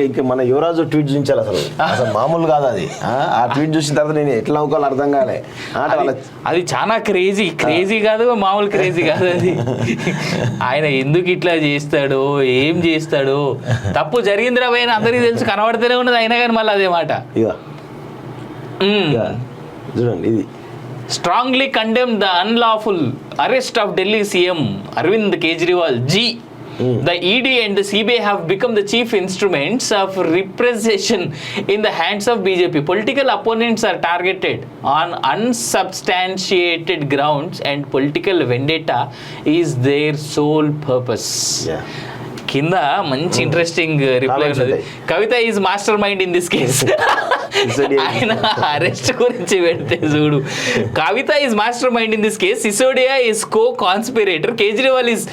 ఇంకా మన యువరాజు ట్వీట్ చూపించాలి అసలు అసలు మామూలు కాదు అది. ఆ ట్వీట్ చూసిన తర్వాత నేను ఎట్లా నవ్వుకోవాలి అర్థం కాలే. అది చాలా క్రేజీ కాదు, మామూలు క్రేజీ కాదు అది. ఆయన ఎందుకు ఇట్లా చేస్తాడు, ఏం చేస్తాడు, తప్పు జరిగిందిరా పైన అందరికీ తెలుసు, కనబడితేనే ఉన్నది, అయినా కానీ మళ్ళీ అదే మాట. చూడండి ఇది. Strongly condemn the unlawful arrest of Delhi CM Arvind Kejriwal G. The ED and the CBI have become the chief instruments of repression in the hands of BJP. Political opponents are targeted on unsubstantiated grounds and political vendetta is their sole purpose. Yeah. కింద మంచి interesting reply ఉన్నది. Kavitha is master mind in this case. ఆయన arrest గురించి పెడితే చూడు, Kavitha is master mind in this case, Sisodia is co conspirator, Kejriwal is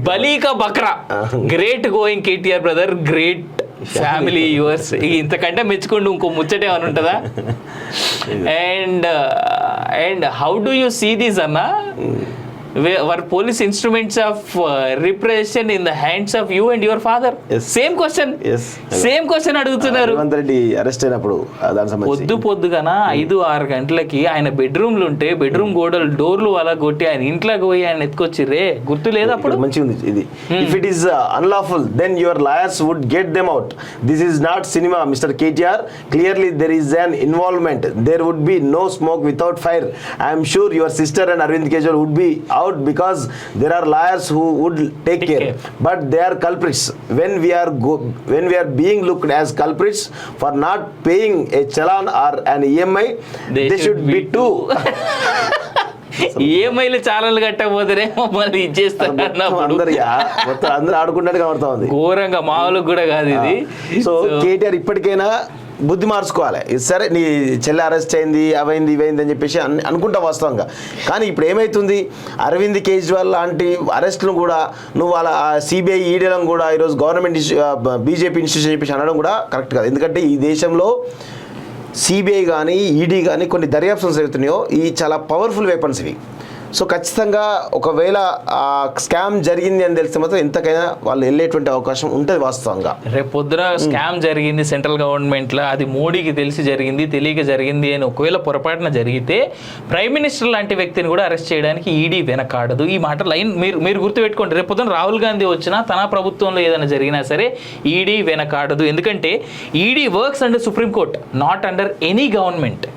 బలీకా బక్రా, great going KTR brother, great family yours. ఇంతకంటే మెచ్చుకోండి ఇంకో ముచ్చటే అని ఉంటుందా? And how do you see this అన్న? Were police instruments of repression in the hands of you and your father? Yes. Same question. Yes. Same question అడుగుతున్నారు. Revanth Reddy arrest అయినప్పుడు పొద్దుగాన 5-6 గంటలకి ఆయన బెడ్రూమ్లు ఉంటే బెడ్రూమ్ గోడలు డోర్లు అలా కొట్టి ఆయన ఇంట్లోకి పోయి ఆయన ఎత్తుకొచ్చిర్రే, గుర్తు లేదు అప్పుడు? మంచిగా ఉంది ఇది. If it is unlawful, then your lawyers would get them out. This is not cinema, Mr. KTR. Clearly there is an involvement. There would be no smoke without fire. I am sure your sister and Arvind Kejriwal would be out because there are lawyers who would take care, but they are culprits. When we are being looked as culprits for not paying a challan or an EMI, they should be too. ఈఎంఐలు చాలాలు కట్టకపోతేనే మమ్మల్ని ఇచ్చేస్తారు అందరూ ఆడుకున్నట్టు కనబడతా ఉంది. ఘోరంగా, మామూలు కూడా కాదు ఇది. సో కేటీఆర్ ఇప్పటికైనా బుద్ధి మార్చుకోవాలి. సరే నీ చెల్లె అరెస్ట్ అయింది, అవైంది ఇవైంది అని చెప్పేసి అనుకుంటా వాస్తవంగా. కానీ ఇప్పుడు ఏమవుతుంది, అరవింద్ కేజ్రీవాల్ లాంటి అరెస్టులను కూడా నువ్వు వాళ్ళ సిబిఐ ఈడీలను కూడా ఈరోజు గవర్నమెంట్ బీజేపీ ఇన్స్టిట్యూషన్ చెప్పేసి అనడం కూడా కరెక్ట్ కాదు. ఎందుకంటే ఈ దేశంలో సిబిఐ కానీ ఈడీ కానీ కొన్ని దర్యాప్తు సంస్థలు అవుతున్నాయో ఈ చాలా పవర్ఫుల్ వెపన్స్ ఇవి. సో ఖచ్చితంగా ఒకవేళ స్కామ్ జరిగింది అని తెలిస్తే మాత్రం ఎంతకైనా వాళ్ళు వెళ్ళేటువంటి అవకాశం ఉంటుంది వాస్తవంగా. రేపు పొద్దున స్కామ్ జరిగింది సెంట్రల్ గవర్నమెంట్లో, అది మోడీకి తెలిసి జరిగింది, తెలియక జరిగింది అని ఒకవేళ పొరపాటున జరిగితే ప్రైమ్ మినిస్టర్ లాంటి వ్యక్తిని కూడా అరెస్ట్ చేయడానికి ఈడీ వెనకాడదు. ఈ మాట లైన్ మీరు గుర్తుపెట్టుకోండి. రేపు పొద్దున రాహుల్ గాంధీ వచ్చినా తన ప్రభుత్వంలో ఏదైనా జరిగినా సరే ఈడీ వెనకాడదు. ఎందుకంటే ED works under supreme court, not under any government.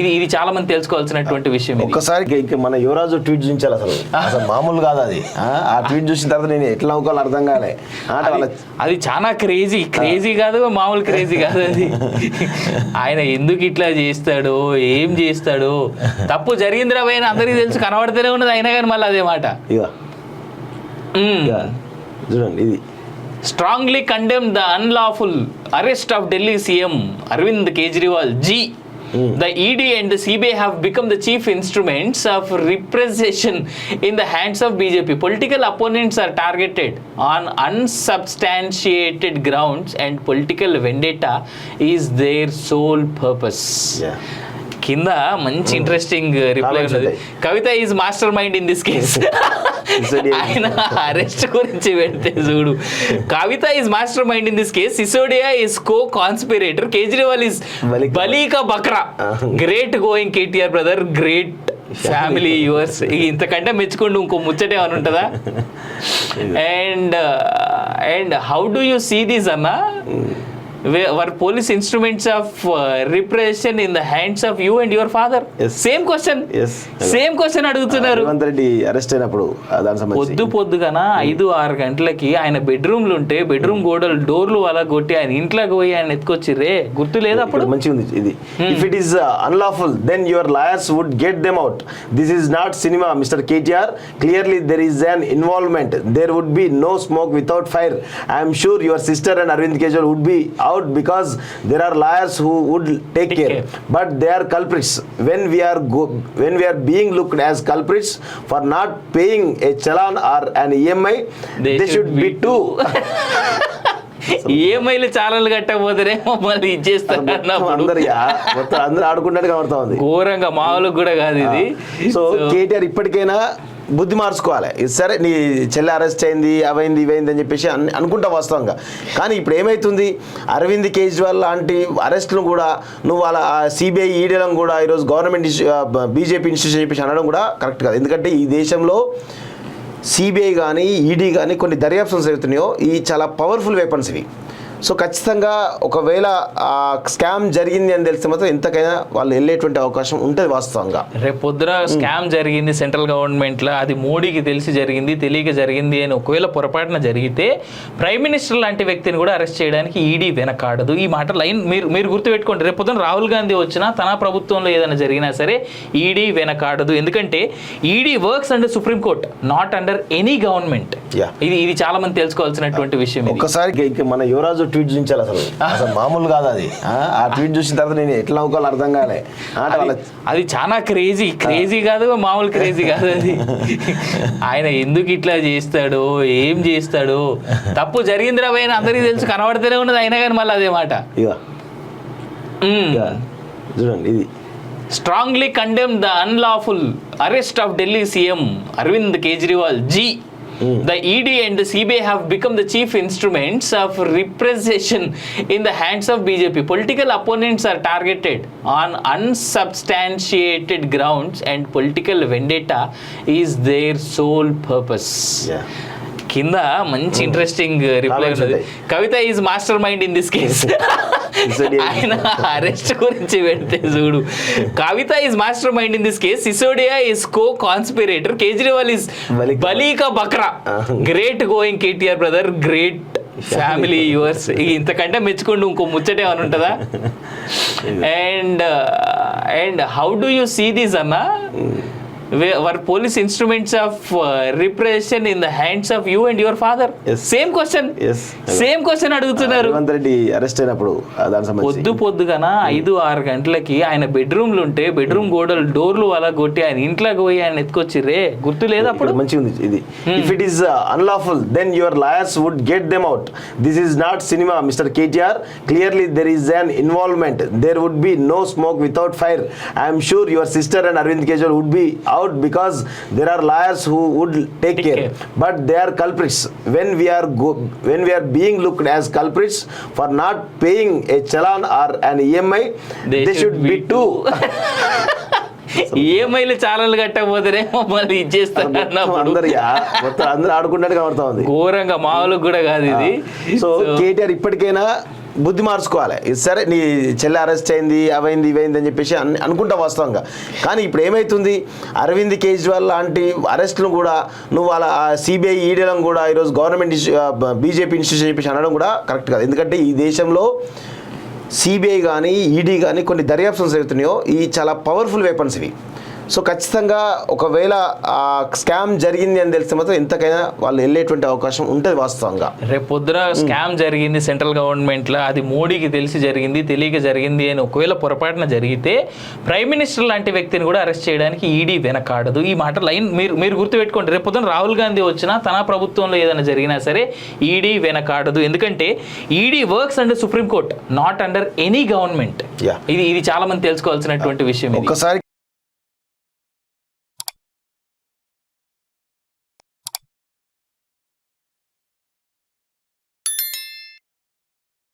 ఇది చాలా మంది తెలుసుకోవాల్సినటువంటి విషయం. ఒక్కసారి మన యువరాజు ట్వీట్ చూపించాలి అసలు మామూలు కాదు అది. ఆ ట్వీట్ చూసిన తర్వాత నేను ఎట్లా నవ్వుకోవాలి అర్థం కాలే. అది చాలా క్రేజీ కాదు, మామూలు క్రేజీ కాదు అది. ఆయన ఎందుకు ఇట్లా చేస్తాడు, ఏం చేస్తాడు, తప్పు జరిగిందిరా పైన అందరికీ తెలుసు, కనబడితేనే ఉన్నది, అయినా కానీ మళ్ళీ అదే మాట. చూడండి ఇది. Strongly condemn the unlawful arrest of Delhi CM Arvind Kejriwal G. The ED and the CBI have become the chief instruments of repression in the hands of BJP. Political opponents are targeted on unsubstantiated grounds and political vendetta is their sole purpose. కింద మంచి interesting reply ఉన్నది. Kavitha is master mind in this case. ఆయన arrest గురించి పెడితే చూడు, Kavitha is master mind in this case, Sisodia is co conspirator, Kejriwal is బలీకా బక్రా, great going KTR brother, great family yours. ఇంతకంటే మెచ్చుకోండి ఇంకో ముచ్చటే అని ఉంటుందా? And how do you see this అన్న? Were police instruments of repression in the hands of you and your father? Yes. Same question. Yes. Same question అడుగుతున్నారు. Revanth Reddy arrest అయినప్పుడు పొద్దుగాన 5-6 గంటలకి ఆయన బెడ్రూమ్లు ఉంటే బెడ్రూమ్ గోడలు డోర్లు అలా కొట్టి ఆయన ఇంట్లోకి పోయి ఆయన ఎత్తుకొచ్చిర్రే, గుర్తు లేదు అప్పుడు? మంచిగా ఉంది ఇది. If it is unlawful, then your lawyers would get them out. This is not cinema, Mr. KTR. Clearly there is an involvement. There would be no smoke without fire. I am sure your sister and Arvind Kejriwal would be out because there are lawyers who would take care, but they are culprits. When we are being looked as culprits for not paying a challan or an EMI, they should be too. ఈఎంఐలు చాలాలు కట్టకపోతేనే మమ్మల్ని ఇచ్చేస్తారు. అందరూ ఆడుకున్నట్టు కనబడతా ఉంది. ఘోరంగా, మామూలు కూడా కాదు ఇది. సో కేటీఆర్ ఇప్పటికైనా బుద్ధి మార్చుకోవాలి. సరే నీ చెల్లి అరెస్ట్ అయింది అవైంది ఇవైంది అని చెప్పేసి అనుకుంటా వాస్తవంగా. కానీ ఇప్పుడు ఏమవుతుంది, అరవింద్ కేజ్రీవాల్ లాంటి అరెస్టులను కూడా నువ్వు వాళ్ళ సిబిఐ ఈడీలను కూడా ఈరోజు గవర్నమెంట్ బీజేపీ ఇన్స్టిట్యూషన్ చెప్పేసి అనడం కూడా కరెక్ట్ కాదు. ఎందుకంటే ఈ దేశంలో సిబిఐ కానీ ఈడీ కానీ కొన్ని దర్యాప్తులు జరుగుతున్నాయో ఈ చాలా పవర్ఫుల్ వెపన్స్ ఇవి. సో ఖచ్చితంగా ఒకవేళ స్కామ్ జరిగింది అని తెలిస్తే మాత్రం ఎంతకైనా వాళ్ళు వెళ్ళేటువంటి అవకాశం ఉంటుంది వాస్తవంగా. రేపు పొద్దున స్కామ్ జరిగింది సెంట్రల్ గవర్నమెంట్లో, అది మోడీకి తెలిసి జరిగింది తెలియక జరిగింది అని ఒకవేళ పొరపాటున జరిగితే ప్రైమ్ మినిస్టర్ లాంటి వ్యక్తిని కూడా అరెస్ట్ చేయడానికి ఈడీ వెనకాడదు. ఈ మాట లైన్ మీరు గుర్తుపెట్టుకోండి. రేపు పొద్దున రాహుల్ గాంధీ వచ్చినా తన ప్రభుత్వంలో ఏదైనా జరిగినా సరే ఈడీ వెనకాడదు. ఎందుకంటే ED works under supreme court, not under any government. ఇది చాలా మంది తెలుసుకోవాల్సినటువంటి విషయం. ఒక్కసారి మన యువరాజు ట్వీట్ చూపించాలి, అసలు మామూలు కాదు అది. ఆ ట్వీట్ చూసిన తర్వాత నేను ఎట్లా నవ్వుకోవాలి అర్థం కాలే. అది చాలా క్రేజీ కాదు, మామూలు క్రేజీ కాదు అది. ఆయన ఎందుకు ఇట్లా చేస్తాడో ఏం చేస్తాడో, తప్పు జరిగిందిరా పైన అందరికీ తెలుసు, కనబడితేనే ఉన్నది, అయినా కానీ మళ్ళీ అదే మాట. చూడండి, ఇది strongly condemned the unlawful arrest of Delhi CM Arvind Kejriwal G. The ED and the CBI have become the chief instruments of repression in the hands of BJP. Political opponents are targeted on unsubstantiated grounds and political vendetta is their sole purpose. కింద మంచి interesting reply ఉన్నది. Kavitha is master mind in this case. ఆయన arrest గురించి పెడితే చూడు, Kavitha is master mind in this case, Sisodia is co conspirator, Kejriwal is బలీకా బక్రా, great going KTR brother, great family yours. ఇంతకంటే మెచ్చుకోండి ఇంకో ముచ్చటే అని ఉంటుందా? And how do you see this అన్న? Were police instruments of repression in the hands of you and your father? Yes. Same question. Yes. Same question అడుగుతున్నారు. Revanth Reddy arrest అయినప్పుడు పొద్దుగాన 5-6 గంటలకి ఆయన బెడ్రూమ్ లో ఉంటే బెడ్రూమ్ గోడలు డోర్లు అలా కొట్టి ఆయన ఇంట్లోకి పోయి ఆయన ఎత్తుకొచ్చిర్రే, గుర్తు లేదు అప్పుడు? మంచిగా ఉంది ఇది. If it is unlawful then your lawyers would get them out. This is not cinema mister KTR. Clearly there is an involvement. There would be no smoke without fire. I'm sure your sister and Arvind Kejriwal would be out because there are lawyers who would take care, but they are culprits. When we are being looked as culprits for not paying a challan or an EMI, they should be too. ఈఎంఐలు చాలాలు కట్టకపోతేనే మమ్మల్ని ఇచ్చేస్తారు. అందరూ ఆడుకుంటాడు కనబడతా ఉంది. ఘోరంగా, మామూలు కూడా కాదు ఇది. సో కేటీఆర్ ఇప్పటికైనా బుద్ధి మార్చుకోవాలి. సరే నీ చెల్లి అరెస్ట్ అయింది అవైంది ఇవైంది అని చెప్పేసి అనుకుంటా వాస్తవంగా. కానీ ఇప్పుడు ఏమవుతుంది, అరవింద్ కేజ్రీవాల్ లాంటి అరెస్టులను కూడా నువ్వు వాళ్ళ సిబిఐ ఈడీలను కూడా ఈరోజు గవర్నమెంట్ బీజేపీ ఇన్స్టిట్యూషన్ చెప్పేసి అనడం కూడా కరెక్ట్ కాదు. ఎందుకంటే ఈ దేశంలో సిబిఐ కానీ ఈడీ కానీ కొన్ని దర్యాప్తులు జరుగుతున్నాయో ఈ చాలా పవర్ఫుల్ వెపన్స్ ఇవి. సో ఖచ్చితంగా ఒకవేళ స్కామ్ జరిగింది అని తెలిస్తే మాత్రం ఎంతకైనా వాళ్ళు వెళ్ళేటువంటి అవకాశం ఉంటుంది వాస్తవంగా. రేపు పొద్దున స్కామ్ జరిగింది సెంట్రల్ గవర్నమెంట్లో, అది మోడీకి తెలిసి జరిగింది తెలియక జరిగింది అని ఒకవేళ పొరపాటున జరిగితే ప్రైమ్ మినిస్టర్ లాంటి వ్యక్తిని కూడా అరెస్ట్ చేయడానికి ఈడీ వెనకాడదు. ఈ మాట లైన్ మీరు గుర్తుపెట్టుకోండి. రేపు పొద్దున రాహుల్ గాంధీ వచ్చినా తన ప్రభుత్వంలో ఏదైనా జరిగినా సరే ఈడీ వెనకాడదు. ఎందుకంటే ED works under supreme court, not under any government. ఇది చాలా మంది తెలుసుకోవాల్సినటువంటి విషయం. ఒక్కసారి